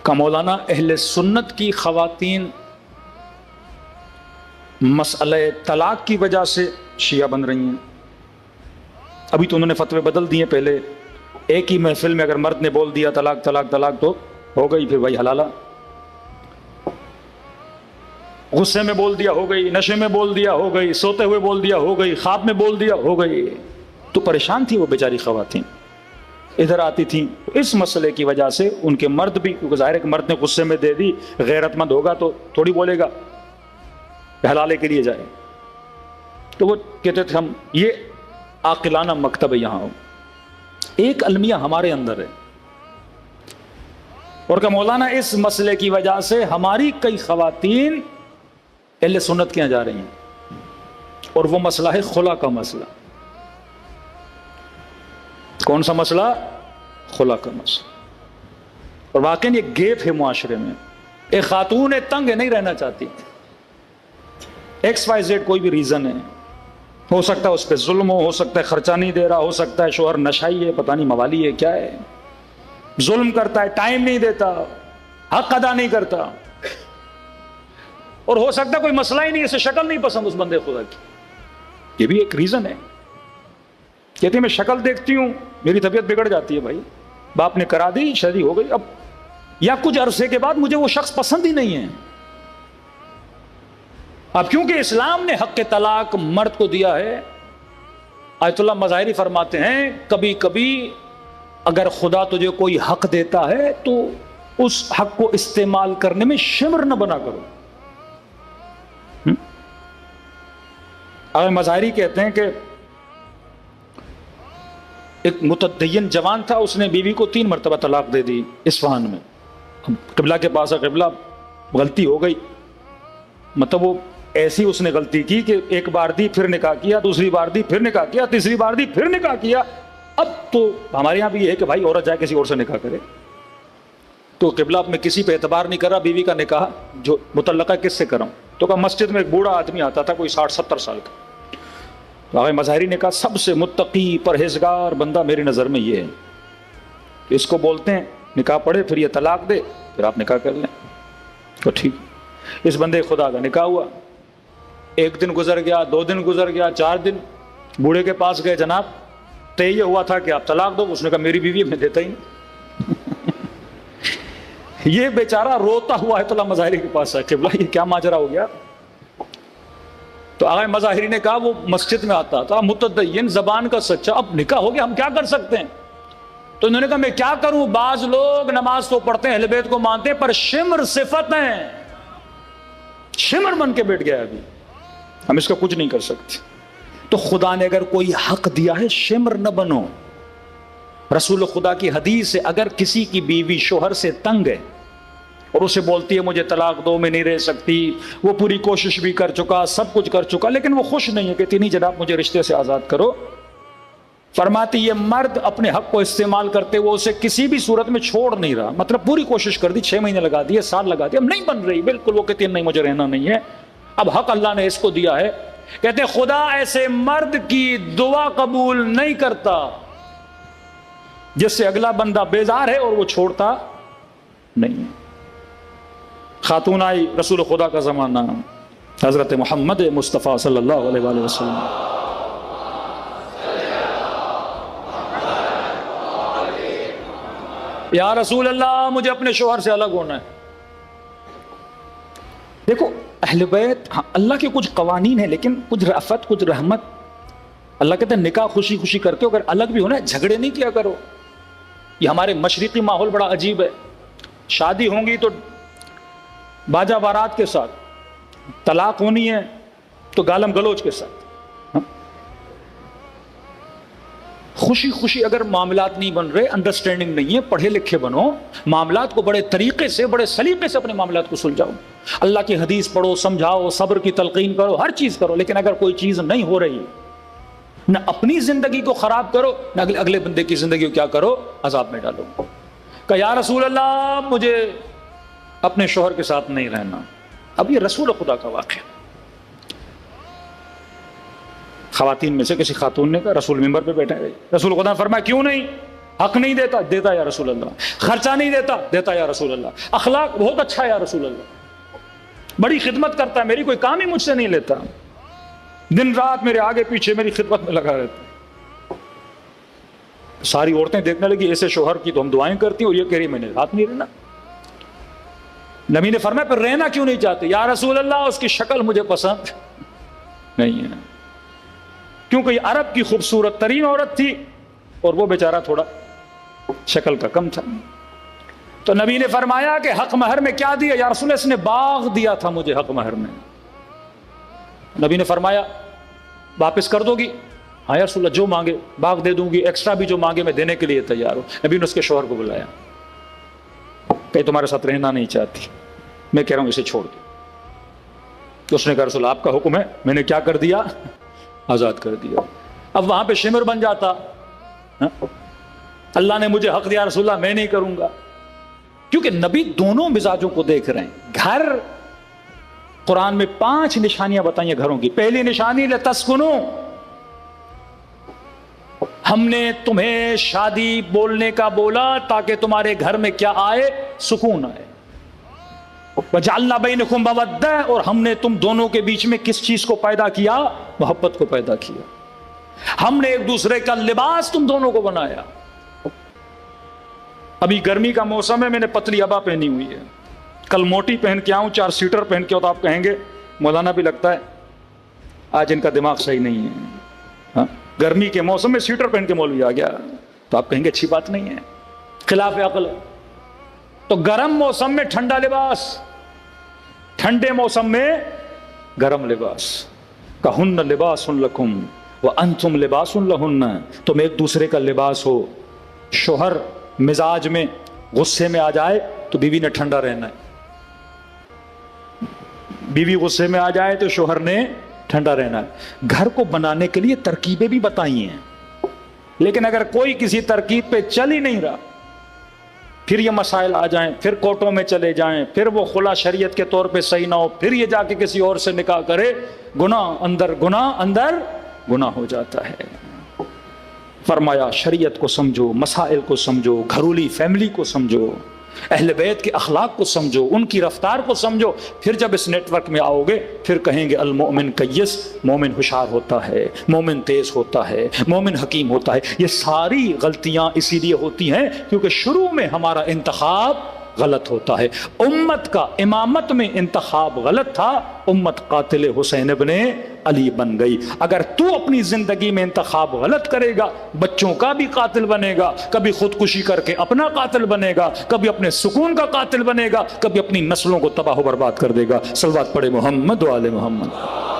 کہ مولانا اہل سنت کی خواتین مسئلہ طلاق کی وجہ سے شیعہ بن رہی ہیں. ابھی تو انہوں نے فتوے بدل دیے. پہلے ایک ہی محفل میں اگر مرد نے بول دیا طلاق طلاق طلاق تو ہو گئی پھر وہی حلالہ. غصے میں بول دیا ہو گئی, نشے میں بول دیا ہو گئی, سوتے ہوئے بول دیا ہو گئی, خواب میں بول دیا ہو گئی. تو پریشان تھی وہ بیچاری خواتین, ادھر آتی تھیں. اس مسئلے کی وجہ سے ان کے مرد بھی, کیونکہ ظاہر ہے کہ مرد نے غصے میں دے دی, غیرت مند ہوگا تو تھوڑی بولے گا حلالے کے لیے جائے. تو وہ کہتے تھے ہم, یہ عاقلانہ مکتب ہے یہاں, ایک المیہ ہمارے اندر ہے. اور کہ مولانا اس مسئلے کی وجہ سے ہماری کئی خواتین اہل سنت کے یہاں جا رہی ہیں, اور وہ مسئلہ ہے خلا کا مسئلہ. کون سا مسئلہ؟ خلا کا مسئلہ. اور واقعی یہ گیپ ہے معاشرے میں. ایک خاتون تنگ ہے, نہیں رہنا چاہتی, ایکس وائی زیڈ کوئی بھی ریزن ہے, ہو سکتا ہے اس پہ ظلم ہو سکتا ہے خرچہ نہیں دے رہا, ہو سکتا ہے شوہر نشائی ہے, پتہ نہیں موالی ہے کیا ہے, ظلم کرتا ہے, ٹائم نہیں دیتا, حق ادا نہیں کرتا, اور ہو سکتا ہے کوئی مسئلہ ہی نہیں, اسے شکل نہیں پسند اس بندے خدا کی. یہ بھی ایک ریزن ہے. کہتے ہیں میں شکل دیکھتی ہوں میری طبیعت بگڑ جاتی ہے. بھائی باپ نے کرا دی, شادی ہو گئی, اب یا کچھ عرصے کے بعد مجھے وہ شخص پسند ہی نہیں ہے. اب کیونکہ اسلام نے حق طلاق مرد کو دیا ہے, آیت اللہ مظاہری فرماتے ہیں کبھی کبھی اگر خدا تجھے کوئی حق دیتا ہے تو اس حق کو استعمال کرنے میں شمر نہ بنا کرو. مظاہری کہتے ہیں کہ ایک متدین جوان تھا, اس نے بیوی کو 3 مرتبہ طلاق دے دی اصفہان میں. قبلہ کے پاس قبلہ, غلطی ہو گئی, مطلب وہ ایسی اس نے غلطی کی کہ ایک بار دی پھر نکاح کیا, دوسری بار دی پھر نکاح کیا, تیسری بار دی پھر نکاح کیا. اب تو ہمارے یہاں بھی یہ ہے کہ بھائی عورت جائے کسی اور سے نکاح کرے. تو قبلہ میں کسی پہ اعتبار نہیں کر رہا, بیوی کا نکاح جو متعلقہ کس سے کروں. تو کہ مسجد میں ایک بوڑھا آدمی آتا تھا, کوئی 60-70 سال کا. تو آقا مظاہری نے کہا سب سے متقی پرہیزگار بندہ میری نظر میں یہ ہے, کہ اس کو بولتے ہیں نکاح پڑھے پھر یہ طلاق دے, پھر آپ نکاح کر لیں. تو ٹھیک, اس بندے خدا کا نکاح ہوا. 1 دن گزر گیا, 2 دن گزر گیا, 4 دن. بوڑھے کے پاس گئے, جناب طے یہ ہوا تھا کہ آپ طلاق دو. اس نے کہا میری بیوی میں دیتا ہی نہیں. یہ بیچارہ روتا ہوا ہے تو اللہ مظاہری کے پاس ہے, قبلہ یہ کیا ماجرا ہو گیا. تو آقا مظاہری نے کہا وہ مسجد میں آتا تھا, متدین, زبان کا سچا, اب نکاح ہو گیا, ہم کیا کر سکتے ہیں. تو انہوں نے کہا میں کیا کروں, بعض لوگ نماز تو پڑھتے ہیں, اہل بیت کو مانتے ہیں, پر شمر صفت ہیں, شمر بن کے بیٹھ گیا ابھی, ہم اس کا کچھ نہیں کر سکتے. تو خدا نے اگر کوئی حق دیا ہے شمر نہ بنو. رسول خدا کی حدیث ہے اگر کسی کی بیوی شوہر سے تنگ ہے اور اسے بولتی ہے مجھے طلاق دو, میں نہیں رہ سکتی, وہ پوری کوشش بھی کر چکا, سب کچھ کر چکا, لیکن وہ خوش نہیں ہے, کہتی نہیں جناب مجھے رشتے سے آزاد کرو. فرماتی یہ مرد اپنے حق کو استعمال کرتے وہ اسے کسی بھی صورت میں چھوڑ نہیں رہا. مطلب پوری کوشش کر دی, 6 مہینے لگا دیے, سال لگا دیا, اب نہیں بن رہی بالکل. وہ کہتی ہے نہیں مجھے رہنا نہیں ہے, اب حق اللہ نے اس کو دیا ہے. کہتے خدا ایسے مرد کی دعا قبول نہیں کرتا جس سے اگلا بندہ بیزار ہے اور وہ چھوڑتا نہیں. خاتون آئی, رسول خدا کا زمانہ, حضرت محمد مصطفیٰ صلی اللہ علیہ وآلہ وسلم. یا رسول اللہ مجھے اپنے شوہر سے الگ ہونا ہے. دیکھو اہل بیت, ہاں اللہ کے کچھ قوانین ہیں لیکن کچھ رأفت کچھ رحمت. اللہ کہتے ہیں نکاح خوشی خوشی کرتے ہو, اگر الگ بھی ہونا ہے جھگڑے نہیں کیا کرو. یہ ہمارے مشرقی ماحول بڑا عجیب ہے, شادی ہوں گی تو باجا بارات کے ساتھ, طلاق ہونی ہے تو گالم گلوچ کے ساتھ. خوشی خوشی اگر معاملات نہیں بن رہے, انڈرسٹینڈنگ نہیں ہے, پڑھے لکھے بنو, معاملات کو بڑے طریقے سے بڑے سلیقے سے اپنے معاملات کو سلجھاؤ. اللہ کی حدیث پڑھو, سمجھاؤ, صبر کی تلقین کرو, ہر چیز کرو, لیکن اگر کوئی چیز نہیں ہو رہی نہ اپنی زندگی کو خراب کرو نہ اگلے بندے کی زندگی کو کیا کرو, عذاب میں ڈالو. کہ یا رسول اللہ مجھے اپنے شوہر کے ساتھ نہیں رہنا. اب یہ رسول خدا کا واقعہ. خواتین میں سے کسی خاتون نے کہا, رسول ممبر پہ بیٹھے گئے, رسول خدا نے فرمایا کیوں نہیں, حق نہیں دیتا، دیتا یا رسول اللہ، خرچہ نہیں دیتا، دیتا یا رسول اللہ، اخلاق بہت اچھا ہے یا رسول اللہ، بڑی خدمت کرتا ہے، میری کوئی کام ہی مجھ سے نہیں لیتا، دن رات میرے آگے پیچھے میری خدمت میں لگا رہتا ہے۔ ساری عورتیں دیکھنے لگی ایسے شوہر کی تو ہم دعائیں کرتی ہیں، اور یہ کہہ رہی میں نے ہاتھ نہیں رہنا۔ نبی نے فرمایا پھر رہنا کیوں نہیں چاہتے؟ یا رسول اللہ اس کی شکل مجھے پسند نہیں ہے، کیونکہ یہ عرب کی خوبصورت ترین عورت تھی اور وہ بیچارہ تھوڑا شکل کا کم تھا۔ تو نبی نے فرمایا کہ حق مہر میں کیا دیا؟ یا رسول اللہ اس نے باغ دیا تھا مجھے حق مہر میں۔ نبی نے فرمایا واپس کر دو گی؟ ہاں یا رسول اللہ جو مانگے باغ دے دوں گی، ایکسٹرا بھی جو مانگے میں دینے کے لیے تیار ہوں۔ نبی نے اس کے شوہر کو بلایا کہ تمہارے ساتھ رہنا نہیں چاہتی، میں کہہ رہا ہوں اسے چھوڑ دو۔ تو اس نے کہا رسول اللہ آپ کا حکم ہے، میں نے کیا کر دیا؟ آزاد کر دیا۔ اب وہاں پہ شمر بن جاتا، اللہ نے مجھے حق دیا رسول اللہ میں نہیں کروں گا، کیونکہ نبی دونوں مزاجوں کو دیکھ رہے ہیں۔ گھر قرآن میں 5 نشانیاں بتائیں گھروں کی۔ پہلی نشانی لتسکنو، ہم نے تمہیں شادی بولنے کا بولا تاکہ تمہارے گھر میں کیا آئے؟ سکون آئے۔ وجعلنا بینکم مودہ، اور ہم نے تم دونوں کے بیچ میں کس چیز کو پیدا کیا؟ محبت کو پیدا کیا۔ ہم نے ایک دوسرے کا لباس تم دونوں کو بنایا۔ ابھی گرمی کا موسم ہے، میں نے پتلی ابا پہنی ہوئی ہے، کل موٹی پہن کے آؤں 4 سیٹر پہن کے، تو آپ کہیں گے مولانا بھی لگتا ہے آج ان کا دماغ صحیح نہیں ہے۔ ہاں گرمی کے موسم میں سیٹر پہن کے مولوی آ گیا، تو آپ کہیں گے اچھی بات نہیں ہے، خلاف عقل ہے۔ تو گرم موسم میں ٹھنڈا لباس، ٹھنڈے موسم میں گرم لباس۔ کہن لباس لکم وانتم لباس لہن، تم ایک دوسرے کا لباس ہو۔ شوہر مزاج میں غصے میں آ جائے تو بیوی نے ٹھنڈا رہنا ہے، بیوی غصے میں آ جائے تو شوہر نے ٹھنڈا رہنا ہے۔ گھر کو بنانے کے لیے ترکیبیں بھی بتائی ہیں، لیکن اگر کوئی کسی ترکیب پہ چل ہی نہیں رہا، پھر یہ مسائل آ جائیں، پھر کورٹوں میں چلے جائیں، پھر وہ خلا شریعت کے طور پہ صحیح نہ ہو، پھر یہ جا کے کسی اور سے نکاح کرے، گناہ اندر گناہ ہو جاتا ہے۔ فرمایا شریعت کو سمجھو، مسائل کو سمجھو، گھرولی فیملی کو سمجھو، اہل بیت کے اخلاق کو سمجھو، ان کی رفتار کو سمجھو، پھر جب اس نیٹ ورک میں آؤ گے پھر کہیں گے المؤمن کیس، مومن ہوشیار ہوتا ہے، مومن تیز ہوتا ہے، مومن حکیم ہوتا ہے۔ یہ ساری غلطیاں اسی لیے ہوتی ہیں کیونکہ شروع میں ہمارا انتخاب غلط ہوتا ہے۔ امت کا امامت میں انتخاب غلط تھا، امت قاتل حسین ابن علی بن گئی۔ اگر تو اپنی زندگی میں انتخاب غلط کرے گا، بچوں کا بھی قاتل بنے گا، کبھی خودکشی کر کے اپنا قاتل بنے گا، کبھی اپنے سکون کا قاتل بنے گا، کبھی اپنی نسلوں کو تباہ و برباد کر دے گا۔ صلوات پڑھے محمد و آل محمد۔